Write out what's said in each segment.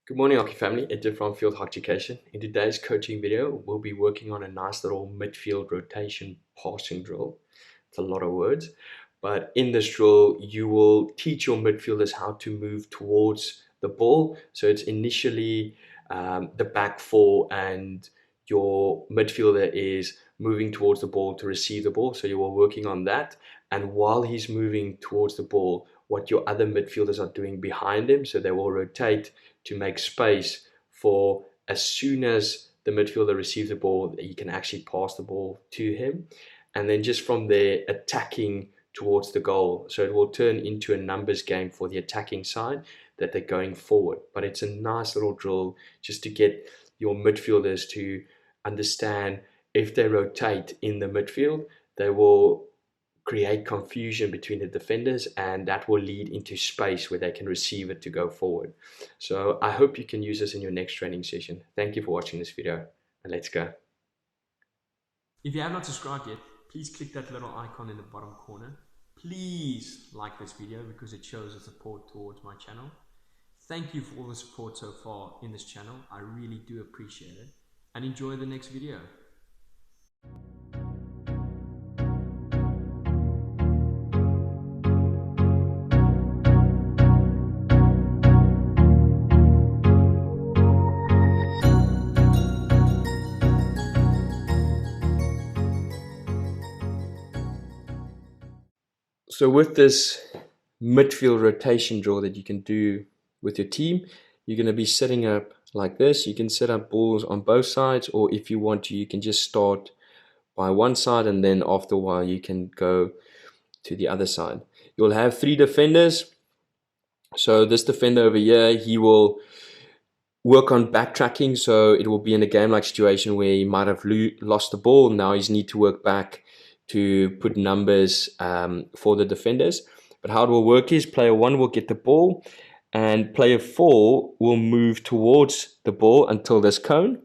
Good morning, hockey family. Ed from Field Hockey Education. In today's coaching video, we'll be working on a nice little midfield rotation passing drill. It's a lot of words, but in this drill, you will teach your midfielders how to move towards the ball. So it's initially the back four, and your midfielder is moving towards the ball to receive the ball. So you are working on that. And while he's moving towards the ball, what your other midfielders are doing behind him, so they will rotate to make space for as soon as the midfielder receives the ball, he can actually pass the ball to him. And then just from there, attacking towards the goal. So it will turn into a numbers game for the attacking side that they're going forward. But it's a nice little drill just to get your midfielders to understand if they rotate in the midfield, they will create confusion between the defenders, and that will lead into space where they can receive it to go forward. So I hope you can use this in your next training session. Thank you for watching this video, and let's go. If you have not subscribed yet, please click that little icon in the bottom corner. Please like this video because it shows the support towards my channel. Thank you for all the support so far in this channel. I really do appreciate it, and enjoy the next video. So with this midfield rotation drill that you can do with your team, you're going to be setting up like this. You can set up balls on both sides, or if you want to, you can just start by one side and then after a while you can go to the other side. You'll have three defenders. So this defender over here, he will work on backtracking. So it will be in a game-like situation where he might have lost the ball. Now he's need to work back to put numbers for the defenders. But how it will work is player 1 will get the ball, and player 4 will move towards the ball until this cone.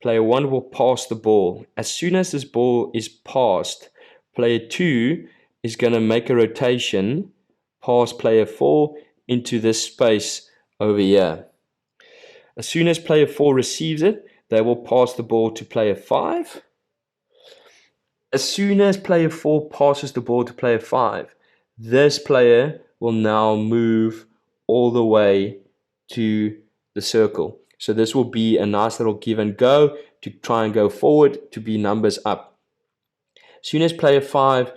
Player 1 will pass the ball. As soon as this ball is passed, player 2 is going to make a rotation past player 4 into this space over here. As soon as player 4 receives it, they will pass the ball to player 5. As soon as player 4 passes the ball to player 5, this player will now move all the way to the circle. So this will be a nice little give and go to try and go forward to be numbers up. As soon as player 5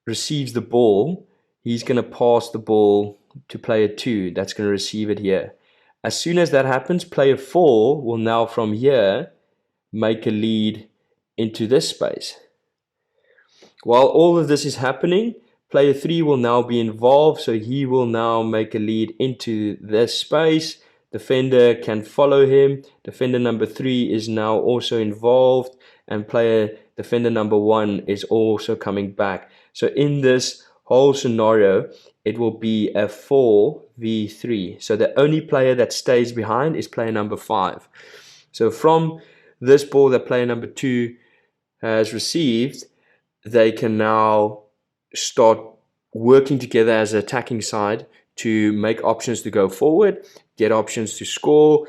receives the ball, he's going to pass the ball to player 2. That's going to receive it here. As soon as that happens, player 4 will now from here make a lead into this space. While all of this is happening, player 3 will now be involved, so he will now make a lead into this space. Defender can follow him. Defender number 3 is now also involved, and defender number 1 is also coming back. So in this whole scenario, it will be a 4v3. So the only player that stays behind is player number 5. So from this ball that player number 2 has received, they can now start working together as an attacking side to make options to go forward, get options to score,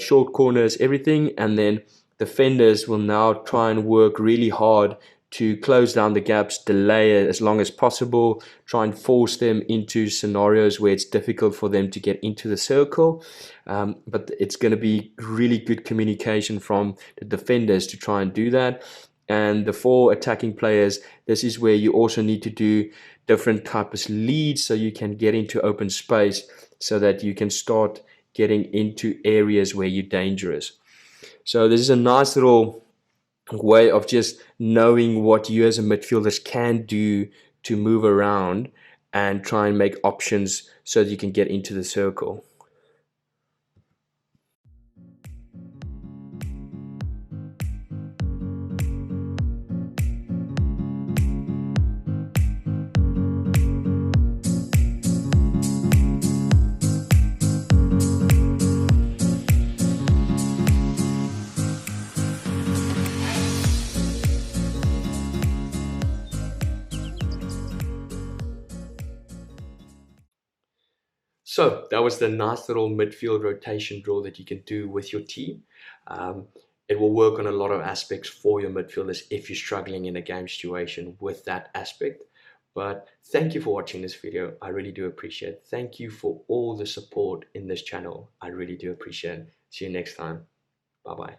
short corners, everything. And then defenders will now try and work really hard to close down the gaps, delay it as long as possible, try and force them into scenarios where it's difficult for them to get into the circle. But it's going to be really good communication from the defenders to try and do that. And the 4 attacking players, this is where you also need to do different types of leads so you can get into open space so that you can start getting into areas where you're dangerous. So this is a nice little way of just knowing what you as a midfielders can do to move around and try and make options so that you can get into the circle. So that was the nice little midfield rotation drill that you can do with your team. It will work on a lot of aspects for your midfielders if you're struggling in a game situation with that aspect. But thank you for watching this video. I really do appreciate it. Thank you for all the support in this channel. I really do appreciate it. See you next time. Bye-bye.